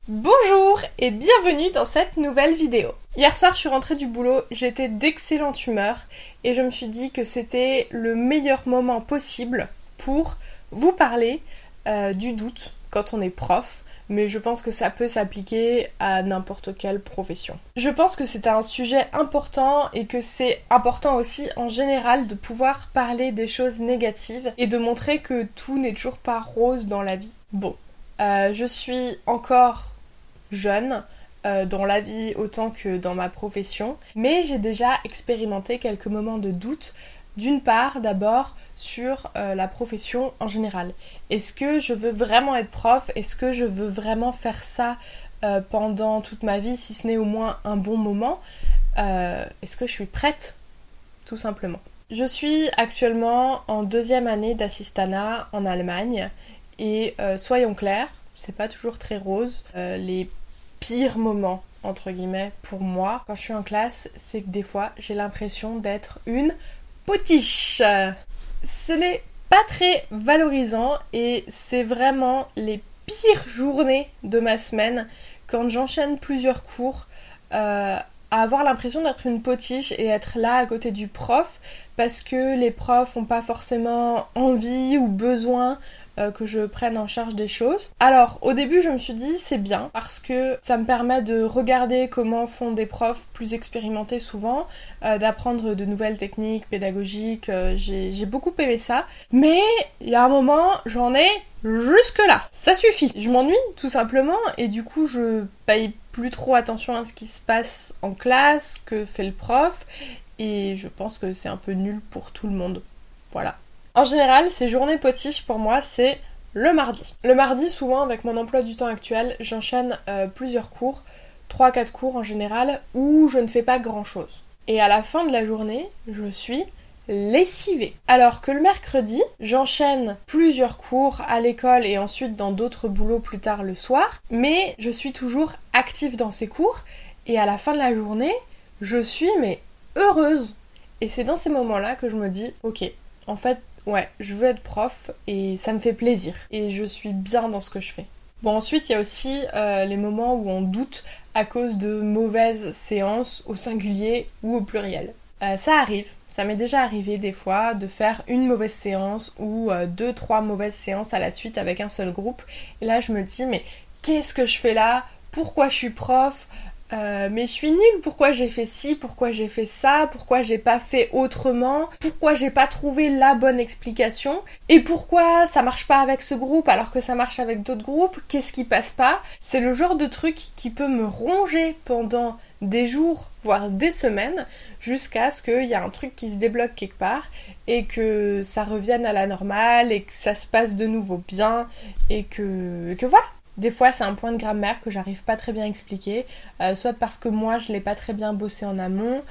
Bonjour et bienvenue dans cette nouvelle vidéo. Hier soir je suis rentrée du boulot, j'étais d'excellente humeur et je me suis dit que c'était le meilleur moment possible pour vous parler du doute quand on est prof, mais je pense que ça peut s'appliquer à n'importe quelle profession. Je pense que c'est un sujet important et que c'est important aussi en général de pouvoir parler des choses négatives et de montrer que tout n'est toujours pas rose dans la vie. Bon, je suis encore jeune dans la vie autant que dans ma profession, mais j'ai déjà expérimenté quelques moments de doute, d'une part d'abord sur la profession en général. Est-ce que je veux vraiment être prof? Est-ce que je veux vraiment faire ça pendant toute ma vie, si ce n'est au moins un bon moment? Est-ce que je suis prête? Tout simplement. Je suis actuellement en 2e année d'assistanat en Allemagne et soyons clairs, c'est pas toujours très rose. Les pires moments, entre guillemets, pour moi, quand je suis en classe, c'est que des fois, j'ai l'impression d'être une potiche. Ce n'est pas très valorisant et c'est vraiment les pires journées de ma semaine quand j'enchaîne plusieurs cours à avoir l'impression d'être une potiche et être là à côté du prof parce que les profs n'ont pas forcément envie ou besoin que je prenne en charge des choses. Alors au début je me suis dit c'est bien parce que ça me permet de regarder comment font des profs plus expérimentés souvent, d'apprendre de nouvelles techniques pédagogiques, j'ai beaucoup aimé ça, mais il y a un moment j'en ai jusque là, ça suffit, je m'ennuie tout simplement et du coup je paye plus trop attention à ce qui se passe en classe, que fait le prof et je pense que c'est un peu nul pour tout le monde, voilà. En général, ces journées potiches pour moi, c'est le mardi. Le mardi, souvent, avec mon emploi du temps actuel, j'enchaîne plusieurs cours, 3-4 cours en général, où je ne fais pas grand-chose. Et à la fin de la journée, je suis lessivée. Alors que le mercredi, j'enchaîne plusieurs cours à l'école et ensuite dans d'autres boulots plus tard le soir, mais je suis toujours active dans ces cours, et à la fin de la journée, je suis heureuse. Et c'est dans ces moments-là que je me dis, ok, en fait, ouais, je veux être prof et ça me fait plaisir. Et je suis bien dans ce que je fais. Bon, ensuite, il y a aussi les moments où on doute à cause de mauvaises séances au singulier ou au pluriel. Ça arrive, ça m'est déjà arrivé des fois de faire une mauvaise séance ou 2-3 mauvaises séances à la suite avec un seul groupe. Et là, je me dis, mais qu'est-ce que je fais là? Pourquoi je suis prof? Mais je suis nulle, pourquoi j'ai fait ci, pourquoi j'ai fait ça, pourquoi j'ai pas fait autrement, pourquoi j'ai pas trouvé la bonne explication, et pourquoi ça marche pas avec ce groupe alors que ça marche avec d'autres groupes, qu'est-ce qui passe pas? C'est le genre de truc qui peut me ronger pendant des jours, voire des semaines, jusqu'à ce qu'il y a un truc qui se débloque quelque part, et que ça revienne à la normale, et que ça se passe de nouveau bien, et que voilà. Des fois, c'est un point de grammaire que j'arrive pas très bien à expliquer, soit parce que moi, je l'ai pas très bien bossé en amont,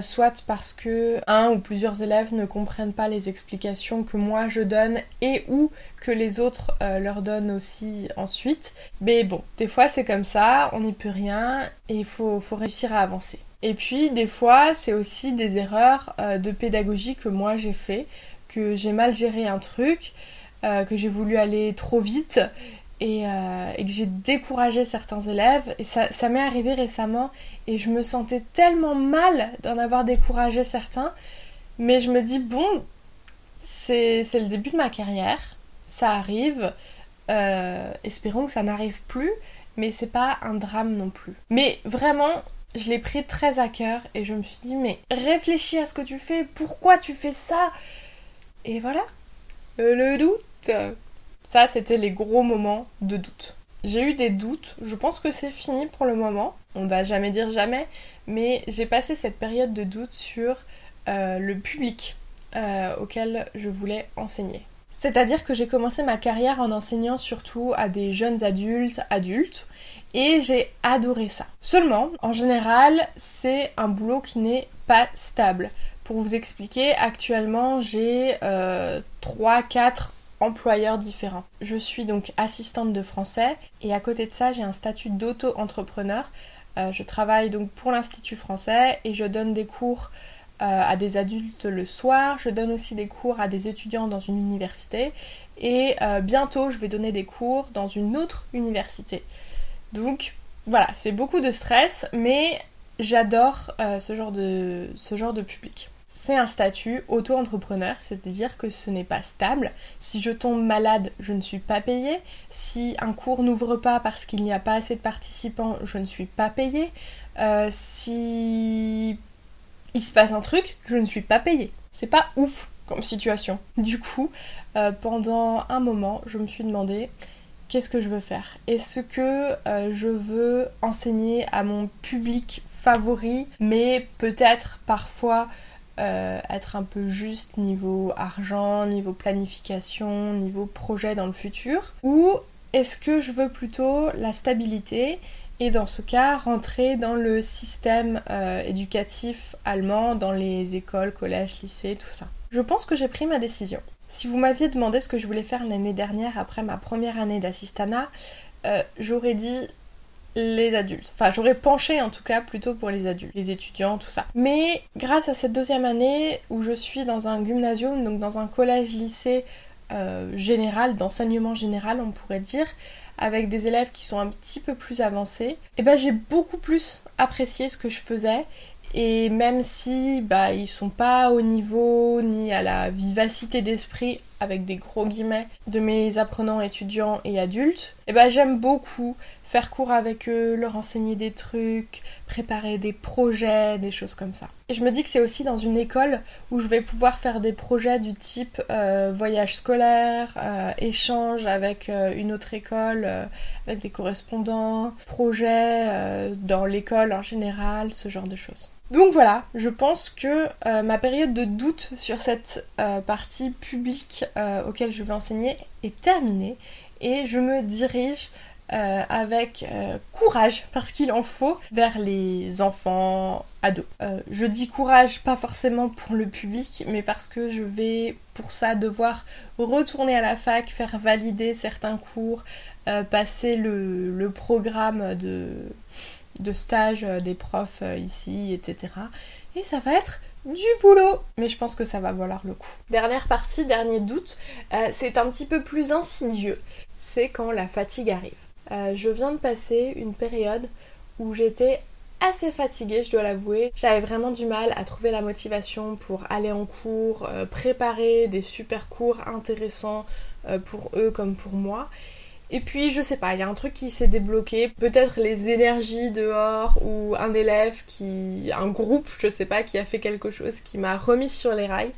soit parce que un ou plusieurs élèves ne comprennent pas les explications que moi je donne et ou que les autres leur donnent aussi ensuite. Mais bon, des fois, c'est comme ça, on n'y peut rien et il faut réussir à avancer. Et puis, des fois, c'est aussi des erreurs de pédagogie que moi j'ai fait, que j'ai mal géré un truc, que j'ai voulu aller trop vite, et que j'ai découragé certains élèves et ça m'est arrivé récemment et je me sentais tellement mal d'en avoir découragé certains, mais je me dis bon, c'est le début de ma carrière, ça arrive, espérons que ça n'arrive plus, mais c'est pas un drame non plus. Mais vraiment, je l'ai pris très à cœur et je me suis dit mais réfléchis à ce que tu fais, pourquoi tu fais ça? Et voilà, le doute. Ça, c'était les gros moments de doute. J'ai eu des doutes, je pense que c'est fini pour le moment, on va jamais dire jamais, mais j'ai passé cette période de doute sur le public auquel je voulais enseigner. C'est-à-dire que j'ai commencé ma carrière en enseignant surtout à des jeunes adultes, et j'ai adoré ça. Seulement, en général, c'est un boulot qui n'est pas stable. Pour vous expliquer, actuellement, j'ai 3-4 employeurs différents. Je suis donc assistante de français et à côté de ça j'ai un statut d'auto-entrepreneur. Je travaille donc pour l'Institut français et je donne des cours à des adultes le soir. Je donne aussi des cours à des étudiants dans une université et bientôt je vais donner des cours dans une autre université. Donc voilà, c'est beaucoup de stress, mais j'adore ce genre de public. C'est un statut auto-entrepreneur, c'est-à-dire que ce n'est pas stable. Si je tombe malade, je ne suis pas payée. Si un cours n'ouvre pas parce qu'il n'y a pas assez de participants, je ne suis pas payée. Si il se passe un truc, je ne suis pas payée. C'est pas ouf comme situation. Du coup, pendant un moment, je me suis demandé qu'est-ce que je veux faire. Est-ce que je veux enseigner à mon public favori, mais peut-être parfois être un peu juste niveau argent, niveau planification, niveau projet dans le futur, ou est-ce que je veux plutôt la stabilité et dans ce cas rentrer dans le système éducatif allemand, dans les écoles, collèges, lycées, tout ça. Je pense que j'ai pris ma décision. Si vous m'aviez demandé ce que je voulais faire l'année dernière après ma première année d'assistanat, j'aurais dit les adultes. Enfin, j'aurais penché en tout cas plutôt pour les adultes, les étudiants, tout ça. Mais grâce à cette deuxième année où je suis dans un gymnasium, donc dans un collège-lycée général, d'enseignement général on pourrait dire, avec des élèves qui sont un petit peu plus avancés, et ben j'ai beaucoup plus apprécié ce que je faisais. Et même si ils sont pas au niveau ni à la vivacité d'esprit, avec des gros guillemets, de mes apprenants étudiants et adultes, j'aime beaucoup faire cours avec eux, leur enseigner des trucs, préparer des projets, des choses comme ça. Et je me dis que c'est aussi dans une école où je vais pouvoir faire des projets du type voyage scolaire, échange avec une autre école, avec des correspondants, projets dans l'école en général, ce genre de choses. Donc voilà, je pense que ma période de doute sur cette partie publique auquel je vais enseigner est terminée et je me dirige avec courage, parce qu'il en faut, vers les enfants ados. Je dis courage pas forcément pour le public, mais parce que je vais pour ça devoir retourner à la fac, faire valider certains cours, passer le programme de stage des profs ici, etc. Et ça va être du boulot, mais je pense que ça va valoir le coup. Dernière partie, dernier doute, c'est un petit peu plus insidieux, c'est quand la fatigue arrive. Je viens de passer une période où j'étais assez fatiguée, je dois l'avouer. J'avais vraiment du mal à trouver la motivation pour aller en cours, préparer des super cours intéressants pour eux comme pour moi. Et puis je sais pas, il y a un truc qui s'est débloqué, peut-être les énergies dehors ou un groupe, je sais pas, qui a fait quelque chose qui m'a remise sur les rails,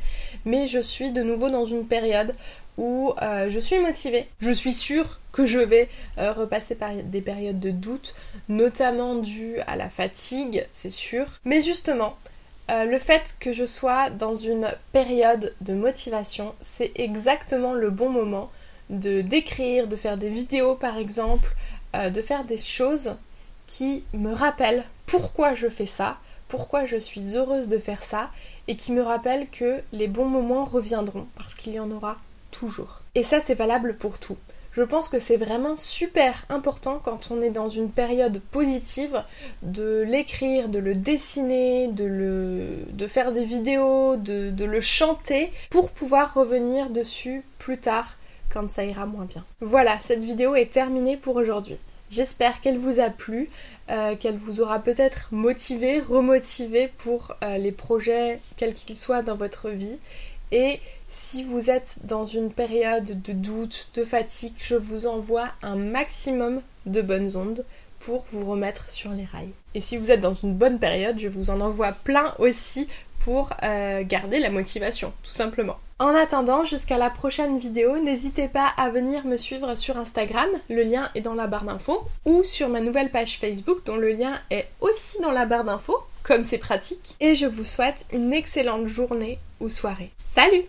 mais je suis de nouveau dans une période où je suis motivée. Je suis sûre que je vais repasser par des périodes de doute, notamment dues à la fatigue, c'est sûr. Mais justement, le fait que je sois dans une période de motivation, c'est exactement le bon moment d'écrire, de faire des vidéos par exemple, de faire des choses qui me rappellent pourquoi je fais ça, pourquoi je suis heureuse de faire ça, et qui me rappellent que les bons moments reviendront, parce qu'il y en aura toujours. Et ça, c'est valable pour tout. Je pense que c'est vraiment super important quand on est dans une période positive de l'écrire, de le dessiner, de faire des vidéos, de le chanter pour pouvoir revenir dessus plus tard quand ça ira moins bien. Voilà, cette vidéo est terminée pour aujourd'hui. J'espère qu'elle vous a plu, qu'elle vous aura peut-être motivé, remotivé pour les projets quels qu'ils soient dans votre vie. Et si vous êtes dans une période de doute, de fatigue, je vous envoie un maximum de bonnes ondes pour vous remettre sur les rails. Et si vous êtes dans une bonne période, je vous en envoie plein aussi pour garder la motivation, tout simplement. En attendant, jusqu'à la prochaine vidéo, n'hésitez pas à venir me suivre sur Instagram, le lien est dans la barre d'infos, ou sur ma nouvelle page Facebook dont le lien est aussi dans la barre d'infos, comme c'est pratique. Et je vous souhaite une excellente journée ou soirée. Salut!